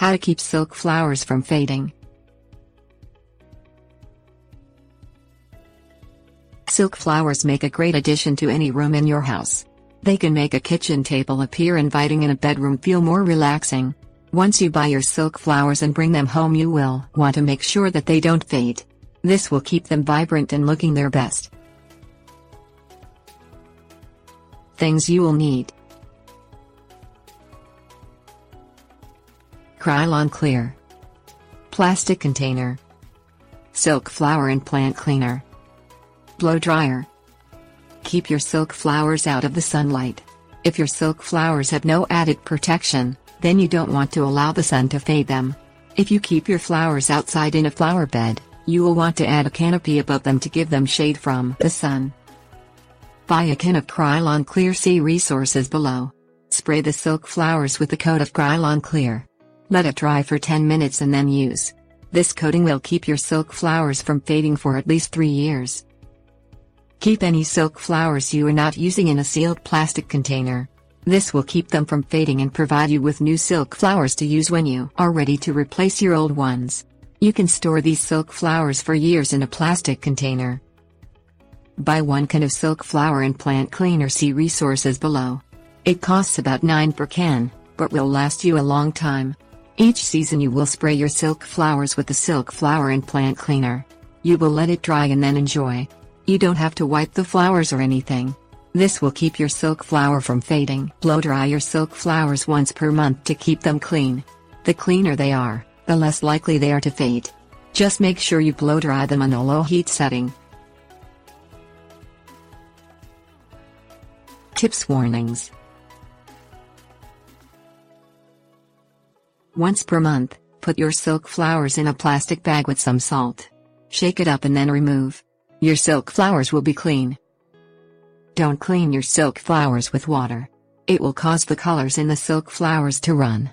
How to keep silk flowers from fading. Silk flowers make a great addition to any room in your house. They can make a kitchen table appear inviting and a bedroom feel more relaxing. Once you buy your silk flowers and bring them home, you will want to make sure that they don't fade. This will keep them vibrant and looking their best. Things you will need: Krylon clear, plastic container, silk flower and plant cleaner, blow dryer. Keep your silk flowers out of the sunlight. If your silk flowers have no added protection, then you don't want to allow the sun to fade them. If you keep your flowers outside in a flower bed, you will want to add a canopy above them to give them shade from the sun. Buy a can of Krylon Clear. See resources below. Spray the silk flowers with a coat of Krylon Clear. Let it dry for 10 minutes and then use. This coating will keep your silk flowers from fading for at least 3 years. Keep any silk flowers you are not using in a sealed plastic container. This will keep them from fading and provide you with new silk flowers to use when you are ready to replace your old ones. You can store these silk flowers for years in a plastic container. Buy 1 can of silk flower and plant cleaner. See resources below. It costs about $9 per can, but will last you a long time. Each season you will spray your silk flowers with the silk flower and plant cleaner. You will let it dry and then enjoy. You don't have to wipe the flowers or anything. This will keep your silk flower from fading. Blow dry your silk flowers once per month to keep them clean. The cleaner they are, the less likely they are to fade. Just make sure you blow dry them on a low heat setting. Tips. Warnings. Once per month, put your silk flowers in a plastic bag with some salt. Shake it up and then remove. Your silk flowers will be clean. Don't clean your silk flowers with water. It will cause the colors in the silk flowers to run.